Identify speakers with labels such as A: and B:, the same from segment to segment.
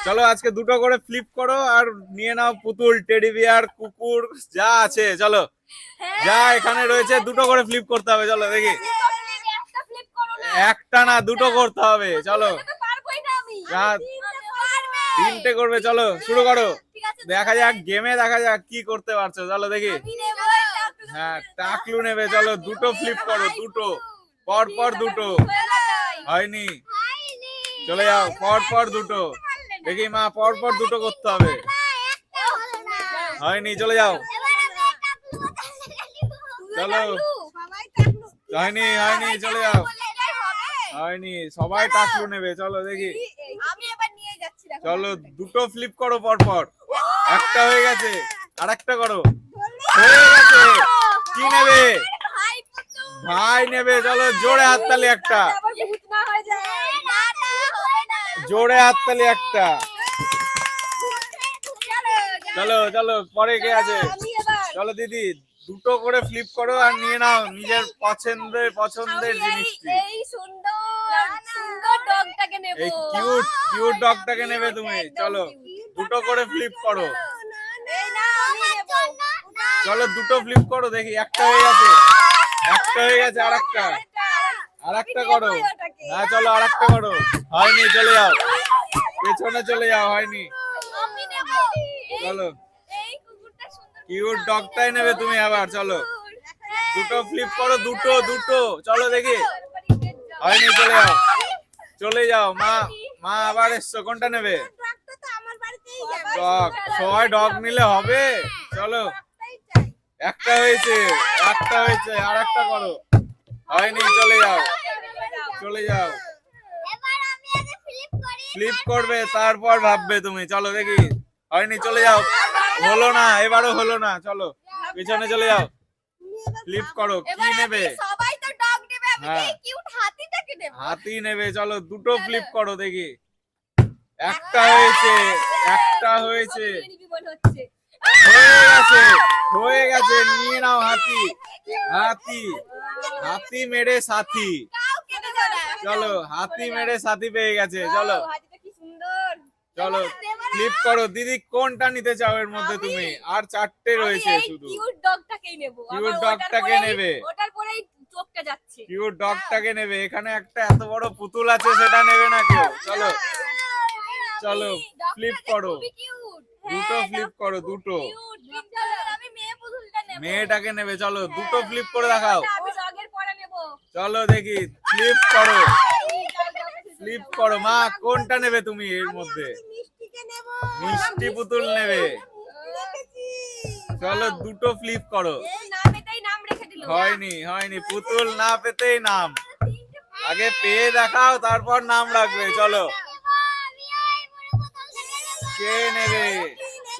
A: চলো আজকে দুটো করে ফ্লিপ করো আর নিয়ে নাও পুতুল, টেডি বিয়ার, কুকুর যা আছে। চলো যা এখানে রয়েছে দুটো করে ফ্লিপ করতে হবে। চলো দেখি, একটা না দুটো করতে হবে। চলো তিনটে করবে। চলো শুরু করো, দেখা যাক গেমে, দেখা যাক কি করতে পারছো। চলো দেখি। হ্যাঁ টাকলু নেবে। চলো দুটো ফ্লিপ করো, দুটো পর পর দুটো। হয়নি, চলে যাও পর পর দুটো। দেখি মা, পর পর দুটো করতে হবে। হয়নি, চলে যাও। চলো হয়নি, হয়নি, চলে যাও। হয়নি, সবাই টাকলু নেবে। চলো দেখি। চলো দুটো ফ্লিপ করো পর পর। একটা হয়ে গেছে, আর একটা করো। হয়ে গেছে। কি নেবে? ভাই নেবে। চলো জোরে হাততালি একটা, জোরে হাততালি একটা। চলো চলো পরে কে আছে? চলো দিদি, দুটো করে ফ্লিপ করো আর নিয়ে নাও নিজের পছন্দের পছন্দের জিনিসটি। এই কিউট কিউট ডগটাকে নেবে তুমি। চলো দুটো করে ফ্লিপ করো। চলো দুটো ফ্লিপ করো দেখি। একটা হয়ে গেছে, একটা হয়ে গেছে, আর একটা, আর একটা করো। হ্যাঁ চলো আর একটা করো। হয়নি, চলে যাও পেছনে, চলে যাও। হয়নি, চলো কিউট ডগটাই নেবে তুমি আবার। চলো দুটো ফ্লিপ করো, দুটো দুটো। চলো দেখি। হয়নি, চলে যাও, চলে যাও। মা, মা আবার এসছো, কোনটা নেবে? ডগ, সবাই ডগ নিলে হবে। চলো একটা হয়েছে, একটা হয়েছে, আর একটা করো। হয়নি, চলে যাও, চলে যাও। ফ্লিপ করবে তারপর ভাববে তুমি। চলো দেখি। হয়নি, চলে যাও। হলো না, এবারও হলো না। চলো পিছনে চলে যাও, ফ্লিপ করো। কি নেবে? হ্যাঁ হাতি নেবে। চলো দুটো ফ্লিপ করো দেখি। একটা হয়েছে, একটা হয়েছে, হয়ে গেছে, হয়ে গেছে। নিয়ে নাও হাতি, হাতি, হাতি মেরে সাথী। চলো হাতি মেরে সাথী পেয়ে গেছে। চলো চলো ফ্লিপ করো দিদি। কোনটা নিতে চাও এর মধ্যে তুমি? আর চারটে রয়েছে শুধু। কিউট ডগটাকেই নেব। কিউট ডগটাকে নেবে, ওটার পরেই চোখটা যাচ্ছে। কিউট ডগটাকে নেবে। এখানে একটা এত বড় পুতুল আছে, সেটা নেবে না কেউ। চলো চলো ফ্লিপ করো, দুটো ফ্লিপ করো, দুটো। মেয়েটাকে নেবে। চলো দুটো ফ্লিপ করে দেখাও। চলো দেখি, ফ্লিপ করো, ফ্লিপ করো। মা কোনটা নেবে তুমি এর মধ্যে? মিষ্টি পুতুল নেবে। চলো দুটো ফ্লিপ করো। হয়নি, হয়নি, পুতুল না পেতেই নাম। আগে পেয়ে দেখাও, তারপর নাম রাখবে। চলো কে নেবে?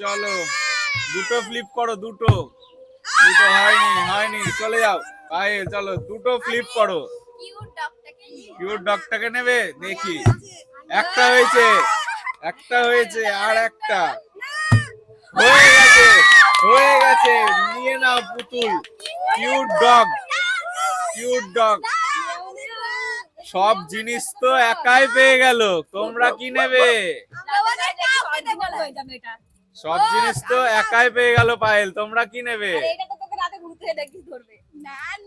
A: চলো দুটো ফ্লিপ করো, দুটো, দুটো। হয়নি, হয়নি, চলে যাও। পায়েল, চলো দুটো ফ্লিপ করো। কিউট ডগটাকে নেবে। দেখি, একটা হয়েছে, একটা হয়েছে, আর একটা। হয়ে গেছে, হয়ে গেছে। নিয়ে নাও পুতুল, কিউট ডগ, কিউট ডগ। সব জিনিস তো একাই পেয়ে গেল। তোমরা কি নেবে? সব জিনিস তো একাই পেয়ে গেল পায়েল। তোমরা কি নেবে?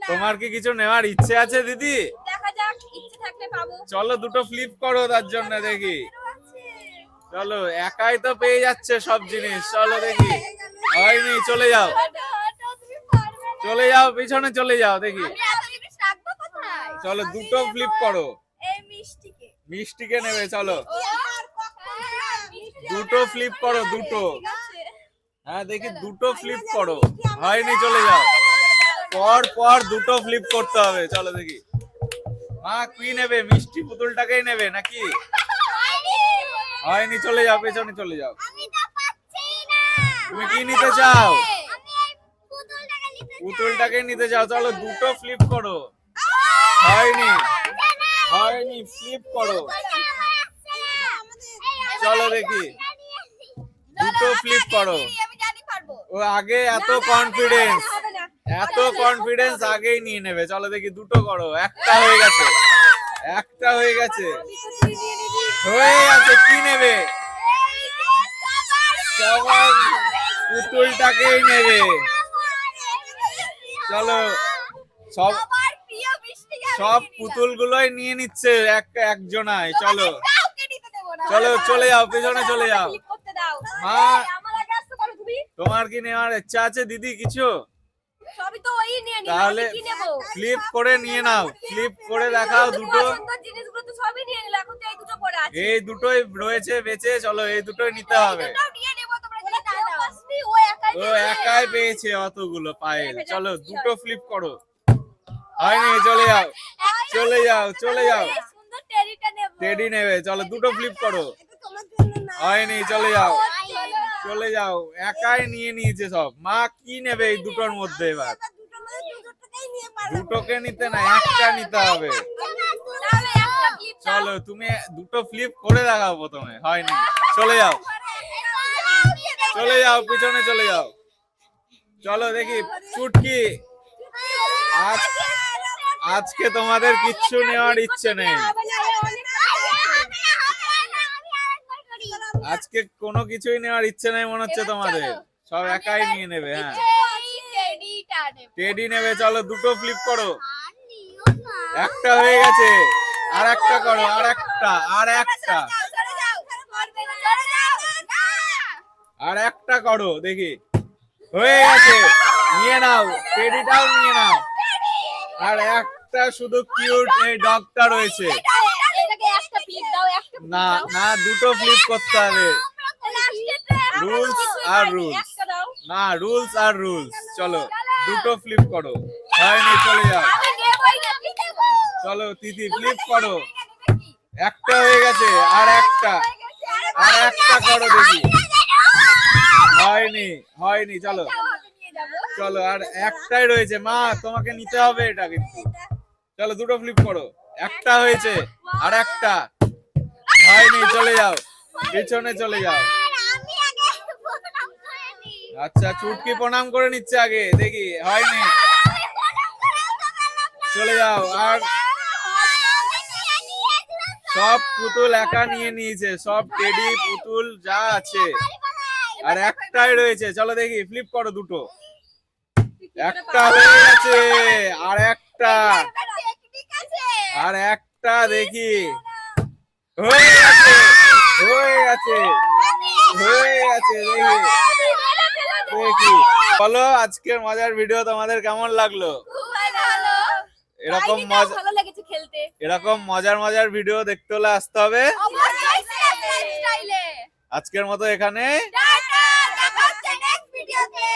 A: তোমার কি কিছু নেওয়ার ইচ্ছে আছে দিদি? চলো দুটো ফ্লিপ করো তার জন্য দেখি। চলো একাই তো পেয়ে যাচ্ছে সব জিনিস। চলো দেখি। হয়নি, চলে যাও, চলে যাও, পিছনে চলে যাও দেখি। চলো দুটো ফ্লিপ করো। মিষ্টিকে নেবে। চলো দুটো ফ্লিপ করো, দুটো। হ্যাঁ দেখি, দুটো ফ্লিপ করো। হয়নি, চলে যাও। পর পর দুটো ফ্লিপ করতে হবে। চলো দেখি। মা কি নেবে? মিষ্টি পুতুলটাকেই নেবে নাকি? হয়নি, চলে যাও, পেছনে চলে যাও। তুমি কি নিতে চাও? পুতুলটাকে নিতে চাও। চলো দুটো ফ্লিপ করো। হয়নি, হয়নি, ফ্লিপ করো। চলো দেখি, দুটো ফ্লিপ করো। ও আগে এত কনফিডেন্স, এত কনফিডেন্স আগেই নিয়ে নেবে। চলো দেখি, দুটো করো। একটা হয়ে গেছে, একটা হয়ে গেছে, হয়ে গেছে। কি নেবে? সবার পুতুলটাকেই নেবে। চলো সব
B: সবার প্রিয় মিষ্টি আমি
A: সব
B: নিয়ে নিলাম।
A: পুতুলগুলোই নিয়ে নিচ্ছে একজনায়। চলো
B: তোমাদের কাউকে নিতে দেবো না।
A: চলো চলে যাও, পেছনে চলে যাও।
B: ক্লিক করতে দাও।
A: মা
B: আমার আগে আসতে পারো তুমি।
A: তোমার কি নেওয়ার ইচ্ছা আছে দিদি কিছু?
B: সবই তো ওই নিয়ে নিলাম,
A: তাহলে
B: আমি কি নেবো?
A: ফ্লিপ করে নিয়ে নাও, ফ্লিপ করে দেখাও দুটো।
B: পছন্দের জিনিসগুলো তো সবই নিয়ে নিলাম, এখন তো এই দুটো পড়ে আছে।
A: এই দুটোই রয়েছে বেঁচে, চলো এই দুটোই নিতে হবে।
B: এই দুটোও নিয়ে নেবো, তোমরা কি দাও? ও একাই
A: ও
B: পেয়েছে।
A: একাই পেয়েছে অতগুলো পায়েল। চলো দুটো ফ্লিপ করো। হয়নি, চলে যাও চলে যাও চলে যাও।
B: এই সুন্দর টেডিটা নেবো।
A: টেডি নেবে, চলো দুটো ফ্লিপ করো। হয়নি, চলে যাও চলে যাও। একাই নিয়ে নিয়েছে সব। মা কি নেবে এই দুটোর মধ্যে? এবার দুটোকে নিতে না, একটা নিতে হবে।
B: তাহলে একটা ক্লিপ দাও।
A: চলো তুমি দুটো ফ্লিপ করে দেখাও প্রথমে। হয়নি, চলে যাও চলে যাও, পিছনে চলে যাও। চলো দেখি চুটকি, আজকে তোমাদের কিচ্ছু নেওয়ার ইচ্ছে নেই। আজকে কোনো কিছুই নেওয়ার ইচ্ছে নেই মনে হচ্ছে তোমাদের। সব একাই নিয়ে নেবে। হ্যাঁ টেডি নেবে, চলো দুটো ফ্লিপ করো। একটা হয়ে গেছে, আর একটা করো, আর একটা আর একটা আর একটা করো দেখি। হয়ে গেছে, নিয়ে নাও টেডিটাও নিয়ে নাও। আর একটা শুধু কিউট এই ডগটা রয়েছে। না না, দুটো ফ্লিপ করতে হবে। রুলস আর রুলস, না রুলস আর রুলস। চলো দুটো ফ্লিপ করো। হয়নি, চলে যাও। চলো তিথি ফ্লিপ করো। একটা হয়ে গেছে, আর একটা আর একটা করো দেখি। হয়নি হয়নি, চলো চলো আর একটাই রয়েছে। মা তোমাকে নিতে হবে এটা কিন্তু। চলো দুটো ফ্লিপ করো। একটা হয়েছে, আর একটা। হয়নি, চলে যাও পিছনে চলে যাও। আচ্ছা চুটকি প্রণাম করে নিচ্ছে আগে দেখি। হয়নি, চলে যাও। আর সব পুতুল একা নিয়ে নিয়েছে, সব টেডি পুতুল যা আছে। আর একটাই রয়েছে, চলো দেখি ফ্লিপ করো দুটো। একটা হয়ে গেছে, আর একটা আর একটা দেখি। হয়ে গেছে হয়ে গেছে হয়ে গেছে দেখি দেখি। বলো আজকের মজার ভিডিও তোমাদের কেমন লাগলো? এরকম মজা,
B: ভালো লেগেছে খেলতে।
A: এরকম মজার মজার ভিডিও দেখতে হলে আসতে হবে।
B: অবশ্যই স্টাইলে।
A: আজকের মতো এখানে
B: টাটা, দেখা হচ্ছে নেক্সট ভিডিওতে।